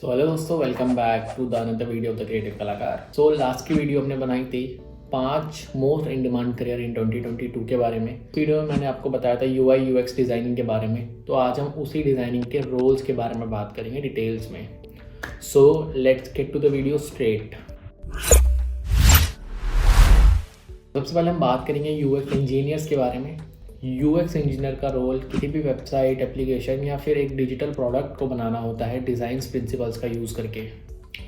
सो hello दोस्तों, welcome back to the another video of the creative Kalakar. So last की video हमने बनाई थी 5 most in demand career in 2022 के बारे में। वीडियो में मैंने आपको बताया था यूआई यूएक्स डिज़ाइनिंग के बारे में। तो आज हम उसी डिज़ाइनिंग के रोल्स के बारे में बात करेंगे डिटेल्स में। So let's get to the video straight. सबसे पहले हम बात करेंगे यूएक्स इंजीनियर्स के बारे में। यूएक्स इंजीनियर का रोल किसी भी वेबसाइट, एप्लीकेशन या फिर एक डिजिटल प्रोडक्ट को बनाना होता है डिज़ाइन प्रिंसिपल्स का यूज़ करके।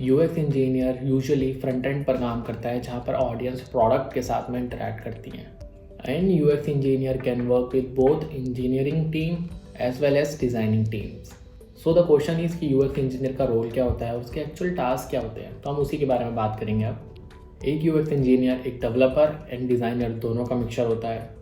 UX engineer usually front end पर काम करता है जहाँ पर ऑडियंस प्रोडक्ट के साथ में इंटरेक्ट करती है। And UX engineer can work with both engineering team as well as designing teams. So the question is कि यूएक्स इंजीनियर का रोल क्या होता है, उसके एक्चुअल टास्क क्या होते हैं। तो हम उसी के बारे में बात करेंगे अब। एक यूएक्स इंजीनियर एक डेवलपर एंड डिज़ाइनर दोनों का मिक्सचर होता है।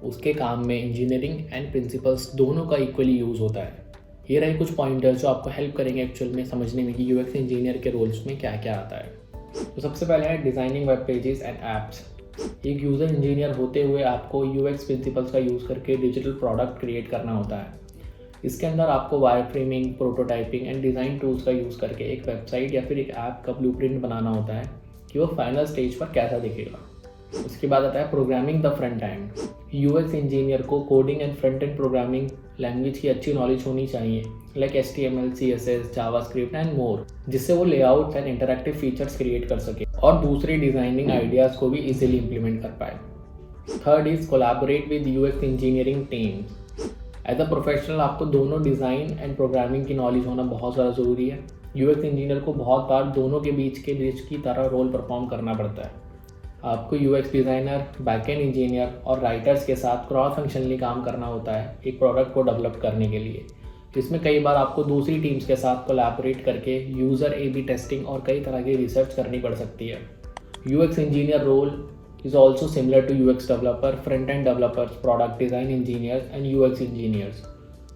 उसके काम में इंजीनियरिंग एंड प्रिंसिपल्स दोनों का इक्वली यूज़ होता है। ये रहे कुछ पॉइंटर्स जो आपको हेल्प करेंगे एक्चुअल में समझने में कि यूएक्स इंजीनियर के रोल्स में क्या क्या आता है। तो सबसे पहले है designing web pages and apps. एक यूज़र इंजीनियर होते हुए आपको यूएक्स प्रिंसिपल्स का यूज़ करके डिजिटल प्रोडक्ट क्रिएट करना होता है। इसके अंदर आपको wire framing, prototyping and design tools का यूज़ करके एक वेबसाइट या फिर एक ऐप का ब्लूप्रिंट बनाना होता है कि वो फाइनल स्टेज पर कैसा दिखेगा। उसके बाद आता है programming the front end. UX engineer को coding and front end programming language की अच्छी नॉलेज होनी चाहिए, like HTML, CSS, JavaScript and more, जिससे वो layouts and interactive features create कर सके और दूसरी डिजाइनिंग आइडियाज़ को भी इजीली इंप्लीमेंट कर पाए। Third is collaborate with UX engineering team. As a professional आपको दोनों डिज़ाइन एंड प्रोग्रामिंग की नॉलेज होना बहुत ज़्यादा ज़रूरी है। यूएक्स इंजीनियर को बहुत बार दोनों के बीच के ब्रिज की तरह रोल परफॉर्म करना पड़ता है। आपको यूएक्स डिज़ाइनर, बैकएंड इंजीनियर और राइटर्स के साथ क्रॉस फंक्शनली काम करना होता है एक प्रोडक्ट को डेवलप करने के लिए। इसमें कई बार आपको दूसरी टीम्स के साथ कोलैबोरेट करके यूज़र A/B टेस्टिंग और कई तरह की रिसर्च करनी पड़ सकती है। UX engineer role is also similar to UX developer, front end developers, product design engineers and UX engineers,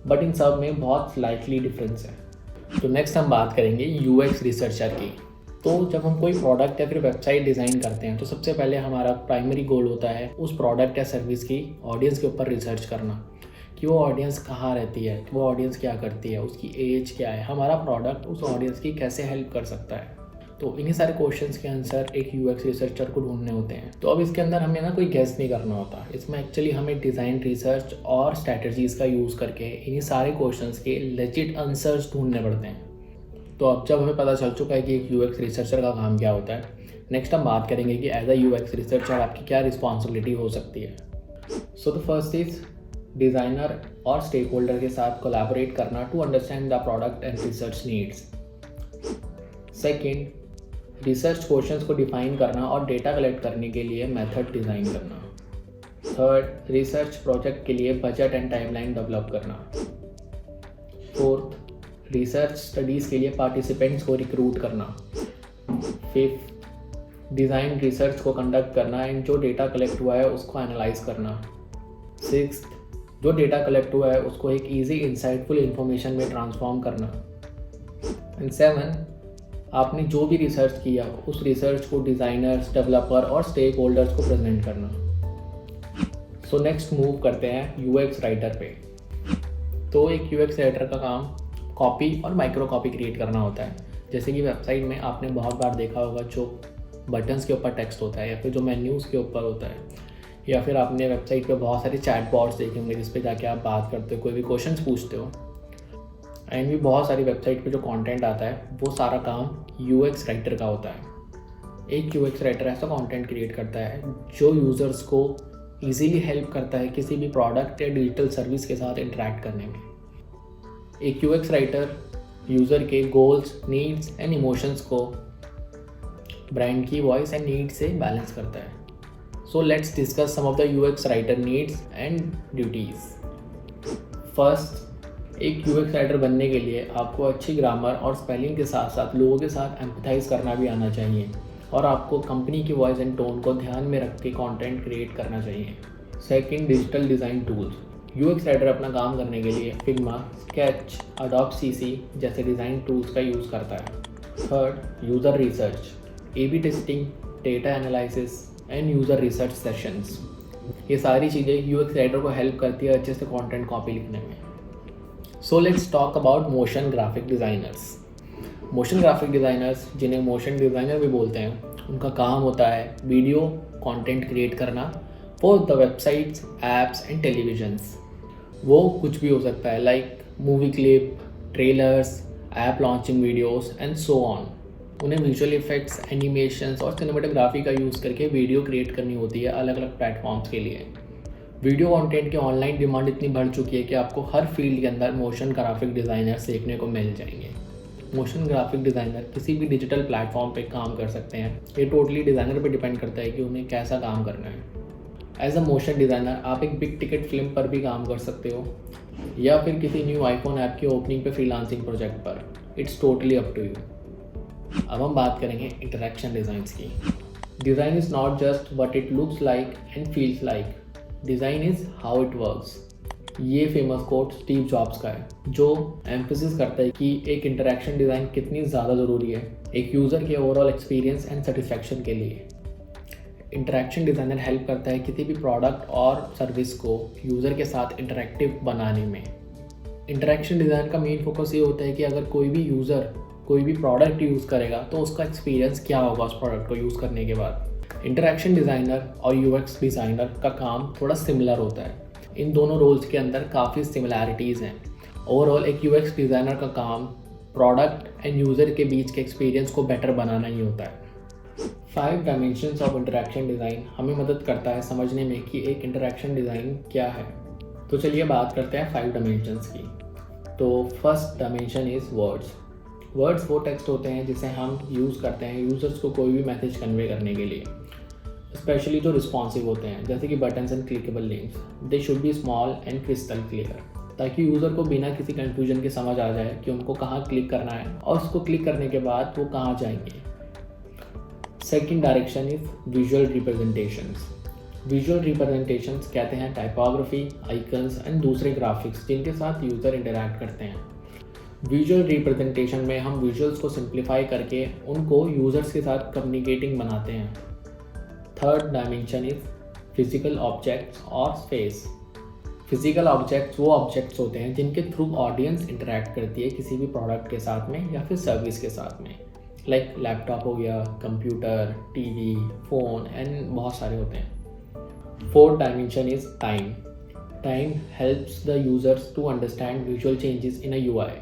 but इन सब में बहुत स्लाइटली डिफरेंस है। तो नेक्स्ट हम बात करेंगे यूएक्स रिसर्चर की। तो जब हम कोई प्रोडक्ट या फिर वेबसाइट डिज़ाइन करते हैं तो सबसे पहले हमारा प्राइमरी गोल होता है उस प्रोडक्ट या सर्विस की ऑडियंस के ऊपर रिसर्च करना कि वो ऑडियंस कहाँ रहती है, वो ऑडियंस क्या करती है, उसकी एज क्या है, हमारा प्रोडक्ट उस ऑडियंस की कैसे हेल्प कर सकता है। तो इन्हीं सारे क्वेश्चंस के आंसर एक यूएक्स रिसर्चर को ढूंढने होते हैं। तो अब इसके अंदर हमें ना कोई गेस नहीं करना होता, इसमें एक्चुअली हमें डिज़ाइन रिसर्च और स्ट्रैटेजीज़ का यूज़ करके इन्हीं सारे क्वेश्चंस के लेजिट आंसर्स ढूंढने पड़ते हैं। तो अब जब हमें पता चल चुका है कि एक यूएक्स रिसर्चर का काम क्या होता है, नेक्स्ट हम बात करेंगे कि एज अ यूएक्स रिसर्चर आपकी क्या रिस्पॉन्सिबिलिटी हो सकती है। So the first is designer और स्टेक होल्डर के साथ कोलैबोरेट करना to understand the product and research needs. Second, research questions को डिफाइन करना और डेटा कलेक्ट करने के लिए मेथड डिज़ाइन करना। थर्ड, रिसर्च प्रोजेक्ट के लिए बजट एंड टाइमलाइन डेवलप करना। फोर्थ, रिसर्च स्टडीज़ के लिए पार्टिसिपेंट्स को रिक्रूट करना। फिफ्थ, डिज़ाइन रिसर्च को कंडक्ट करना एंड जो डेटा कलेक्ट हुआ है उसको एनालाइज करना। सिक्स्थ, जो डेटा कलेक्ट हुआ है उसको एक इजी इंसाइटफुल इंफॉर्मेशन में ट्रांसफॉर्म करना। एंड सेवन, आपने जो भी रिसर्च किया उस रिसर्च को डिज़ाइनर्स, डेवलपर और स्टेक होल्डर्स को प्रेजेंट करना। सो नेक्स्ट मूव करते हैं यूएक्स राइटर पे। तो एक यूएक्स राइटर का काम कॉपी और माइक्रो कॉपी क्रिएट करना होता है। जैसे कि वेबसाइट में आपने बहुत बार देखा होगा जो बटन्स के ऊपर टेक्स्ट होता है या फिर जो मेन्यूज़ के ऊपर होता है, या फिर आपने वेबसाइट पे बहुत सारे चैट बॉट्स देखे होंगे जिस पे जाके आप बात करते हो, कोई भी क्वेश्चंस पूछते हो। एंड भी बहुत सारी वेबसाइट पे जो कंटेंट आता है वो सारा काम यूएक्स राइटर का होता है। एक यूएक्स राइटर ऐसा कंटेंट क्रिएट करता है जो यूज़र्स को ईजीली हेल्प करता है किसी भी प्रोडक्ट या डिजिटल सर्विस के साथ इंटरेक्ट करने में। एक यूएक्स राइटर यूज़र के गोल्स, नीड्स एंड इमोशंस को ब्रांड की वॉइस एंड नीड्स से बैलेंस करता है। So let's discuss some of the UX writer needs and duties. First, एक यूएक्स राइटर बनने के लिए आपको अच्छी ग्रामर और स्पेलिंग के साथ साथ लोगों के साथ एम्पथाइज करना भी आना चाहिए और आपको कंपनी की वॉइस एंड टोन को ध्यान में रख के कॉन्टेंट क्रिएट करना चाहिए। Second, digital design tools. UX writer अपना काम करने के लिए फिग्मा, स्केच, अडोब CC जैसे डिज़ाइन टूल्स का यूज़ करता है। Third, user research, A/B testing, data analysis end user research sessions. ये सारी चीज़ें यूएक्स राइटर को हेल्प करती है अच्छे से कंटेंट कॉपी लिखने में। So let's talk about motion graphic designers. Motion graphic designers, जिन्हें मोशन डिज़ाइनर भी बोलते हैं, उनका काम होता है वीडियो कंटेंट क्रिएट करना for the websites, apps and televisions. वो कुछ भी हो सकता है, like movie clip, trailers, app launching videos and so on. उन्हें विजुअल इफेक्ट्स, एनिमेशंस और सिनेमेटोग्राफी का यूज़ करके वीडियो क्रिएट करनी होती है अलग अलग प्लेटफॉर्म्स के लिए। वीडियो कंटेंट की ऑनलाइन डिमांड इतनी बढ़ चुकी है कि आपको हर फील्ड के अंदर मोशन ग्राफिक डिज़ाइनर्स देखने को मिल जाएंगे। मोशन ग्राफिक डिज़ाइनर किसी भी डिजिटल प्लेटफॉर्म पे काम कर सकते हैं। ये टोटली डिज़ाइनर पे डिपेंड करता है कि उन्हें कैसा काम करना है। एज अ मोशन डिज़ाइनर आप एक बिग टिकट फिल्म पर भी काम कर सकते हो या फिर किसी न्यू आईफोन ऐप की ओपनिंग पे फ्रीलांसिंग प्रोजेक्ट पर। It's totally up to you. अब हम बात करेंगे इंटरेक्शन डिज़ाइंस की। Design is not just what it looks like and feels like, design is how it works. ये फेमस कोट स्टीव जॉब्स का है, जो एम्फेसिस करता है कि एक इंटरेक्शन डिज़ाइन कितनी ज़्यादा ज़रूरी है एक यूज़र के ओवरऑल एक्सपीरियंस एंड सेटिस्फैक्शन के लिए। इंटरेक्शन डिज़ाइनर हेल्प करता है किसी भी प्रोडक्ट और सर्विस को यूज़र के साथ इंटरेक्टिव बनाने में। इंटरेक्शन डिज़ाइन का मेन फोकस ये होता है कि अगर कोई भी यूज़र कोई भी प्रोडक्ट यूज़ करेगा तो उसका एक्सपीरियंस क्या होगा उस प्रोडक्ट को यूज़ करने के बाद। इंटरेक्शन डिज़ाइनर और यूएक्स डिज़ाइनर का काम थोड़ा सिमिलर होता है। इन दोनों रोल्स के अंदर काफ़ी सिमिलैरिटीज़ हैं। ओवरऑल एक यूएक्स डिज़ाइनर का काम प्रोडक्ट एंड यूज़र के बीच के एक्सपीरियंस को बेटर बनाना ही होता है। 5 डायमेंशंस ऑफ इंटरेक्शन डिज़ाइन हमें मदद करता है समझने में कि एक इंटरेक्शन डिज़ाइन क्या है। तो चलिए बात करते हैं 5 डायमेंशंस की। तो first dimension is words. Words वो टेक्स्ट होते हैं जिसे हम यूज़ करते हैं यूज़र्स को कोई भी मैसेज कन्वे करने के लिए, स्पेशली जो रिस्पॉन्सिव होते हैं जैसे कि buttons and clickable links. They should be small and crystal clear, ताकि यूज़र को बिना किसी कंफ्यूजन के समझ आ जाए कि उनको कहाँ क्लिक करना है और उसको क्लिक करने के बाद वो कहाँ जाएंगे। Second direction is visual representations. Visual representations कहते हैं टाइपोग्राफी, आइकन्स एंड दूसरे ग्राफिक्स जिनके साथ यूज़र इंटरैक्ट करते हैं। विजुअल रिप्रेजेंटेशन में हम विजुअल्स को सिंप्लीफाई करके उनको यूज़र्स के साथ कम्युनिकेटिंग बनाते हैं। Third dimension is physical objects और स्पेस। फिजिकल ऑब्जेक्ट्स वो ऑब्जेक्ट्स होते हैं जिनके थ्रू ऑडियंस इंटरैक्ट करती है किसी भी प्रोडक्ट के साथ में या फिर सर्विस के साथ में, लाइक लैपटॉप हो गया, कंप्यूटर, टीवी, फ़ोन एंड बहुत सारे होते हैं। Fourth dimension is time. Time helps the users to understand visual changes in a UI,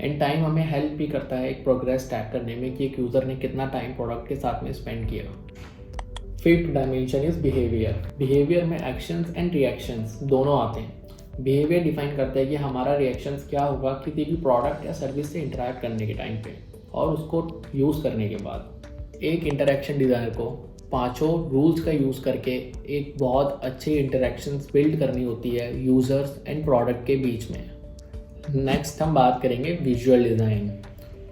and time हमें हेल्प भी करता है एक प्रोग्रेस ट्रैक करने में कि एक यूज़र ने कितना टाइम प्रोडक्ट के साथ में स्पेंड किया। Fifth dimension is behaviour. Behaviour में एक्शंस एंड रिएक्शंस दोनों आते हैं। बिहेवियर डिफाइन करता है कि हमारा रिएक्शंस क्या होगा किसी भी प्रोडक्ट या सर्विस से इंटरैक्ट करने के टाइम पे और उसको यूज़ करने के बाद। एक इंटरेक्शन डिज़ाइनर को 5 रूल्स का यूज़ करके एक बहुत अच्छी इंटरेक्शंस बिल्ड करनी होती है यूज़र्स एंड प्रोडक्ट के बीच में। नेक्स्ट हम बात करेंगे विजुअल डिज़ाइन।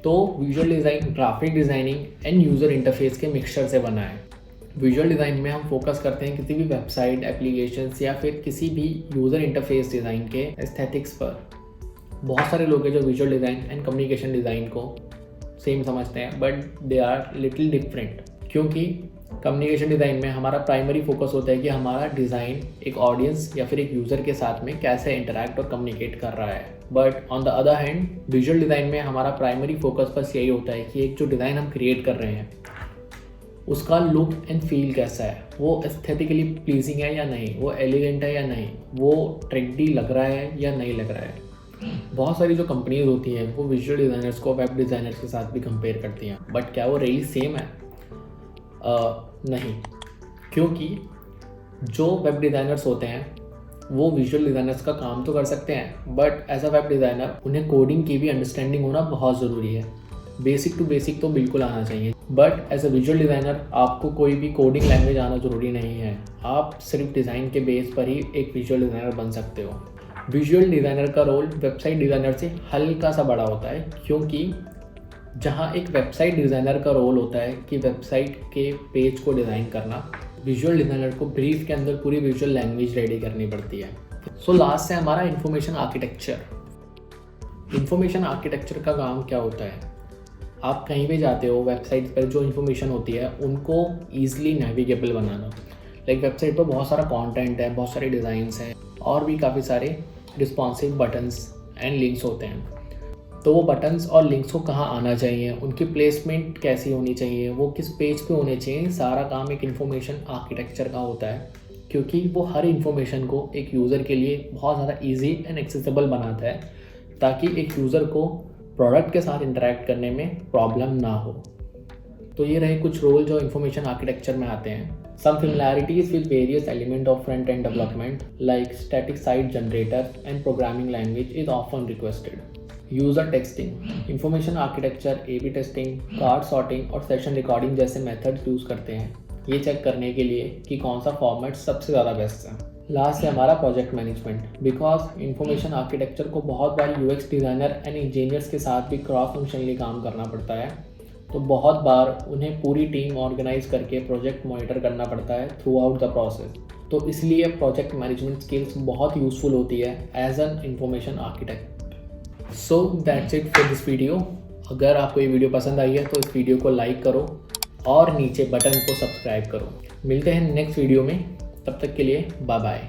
तो visual design graphic designing end user interface के मिक्सचर से बना है। विजुअल डिज़ाइन में हम फोकस करते हैं किसी भी वेबसाइट, एप्लीकेशंस या फिर किसी भी यूज़र इंटरफेस डिज़ाइन के एस्थेटिक्स पर। बहुत सारे लोग हैं जो visual design and communication design को सेम समझते हैं, but they are little different, क्योंकि कम्युनिकेशन डिज़ाइन में हमारा प्राइमरी फोकस होता है कि हमारा डिज़ाइन एक ऑडियंस या फिर एक यूज़र के साथ में कैसे इंटरैक्ट और कम्युनिकेट कर रहा है। But on the other hand visual design में हमारा प्राइमरी फोकस बस यही होता है कि एक जो डिज़ाइन हम क्रिएट कर रहे हैं उसका लुक एंड फील कैसा है, वो एस्थेटिकली प्लीजिंग है या नहीं, वो एलिगेंट है या नहीं, वो ट्रेंडी लग रहा है या नहीं लग रहा है। बहुत सारी जो कंपनीज होती हैं वो विजुअल डिज़ाइनर्स को वेब डिज़ाइनर्स के साथ भी कंपेयर करती हैं, बट क्या वो रियली सेम है? नहीं, क्योंकि जो वेब डिज़ाइनर्स होते हैं वो विजुअल डिज़ाइनर्स का काम तो कर सकते हैं, but as a web designer उन्हें कोडिंग की भी अंडरस्टैंडिंग होना बहुत ज़रूरी है। बेसिक टू बेसिक तो बिल्कुल आना चाहिए, but as a visual designer आपको कोई भी कोडिंग लैंग्वेज आना ज़रूरी नहीं है। आप सिर्फ डिज़ाइन के बेस पर ही एक विजुअल डिज़ाइनर बन सकते हो। विजुअल डिज़ाइनर का रोल वेबसाइट डिज़ाइनर से हल्का सा बड़ा होता है, क्योंकि जहाँ एक वेबसाइट डिज़ाइनर का रोल होता है कि वेबसाइट के पेज को डिज़ाइन करना, विजुअल डिज़ाइनर को ब्रीफ के अंदर पूरी विजुअल लैंग्वेज रेडी करनी पड़ती है। सो लास्ट से हमारा इंफॉर्मेशन आर्किटेक्चर। इंफॉर्मेशन आर्किटेक्चर का काम क्या होता है? आप कहीं भी जाते हो, वेबसाइट पर जो इन्फॉर्मेशन होती है उनको ईजिली नेविगेबल बनाना। लाइक वेबसाइट पर बहुत सारा कंटेंट है, बहुत सारे डिज़ाइंस हैं और भी काफ़ी सारे रिस्पॉन्सिव बटन्स एंड लिंक्स होते हैं। तो वो बटन्स और लिंक्स को कहाँ आना चाहिए, उनकी प्लेसमेंट कैसी होनी चाहिए, वो किस पेज पे होने चाहिए, सारा काम एक इन्फॉर्मेशन आर्किटेक्चर का होता है, क्योंकि वो हर इन्फॉर्मेशन को एक यूज़र के लिए बहुत ज़्यादा ईजी एंड एक्सेसिबल बनाता है, ताकि एक यूज़र को प्रोडक्ट के साथ इंटरेक्ट करने में प्रॉब्लम ना हो। तो ये रहे कुछ रोल जो इन्फॉर्मेशन आर्किटेक्चर में आते हैं। Some similarities with various elements of front-end development like static site generator and programming language is often requested. User testing, information architecture, A/B testing, card sorting और session recording जैसे methods use करते हैं ये check करने के लिए कि कौन सा फॉर्मेट सबसे ज़्यादा बेस्ट है। लास्ट है हमारा project management. Because information architecture को बहुत बार यूएक्स डिज़ाइनर एंड इंजीनियर्स के साथ भी क्रॉस फंक्शनली काम करना पड़ता है, तो बहुत बार उन्हें पूरी टीम ऑर्गेनाइज करके प्रोजेक्ट मॉनिटर करना पड़ता है थ्रू आउट द प्रोसेस। तो इसलिए प्रोजेक्ट मैनेजमेंट स्किल्स बहुत यूज़फुल होती है as an information architect. So that's it for this video. अगर आपको ये वीडियो पसंद आई है तो इस वीडियो को लाइक करो और नीचे बटन को सब्सक्राइब करो। मिलते हैं नेक्स्ट वीडियो में, तब तक के लिए बाय बाय।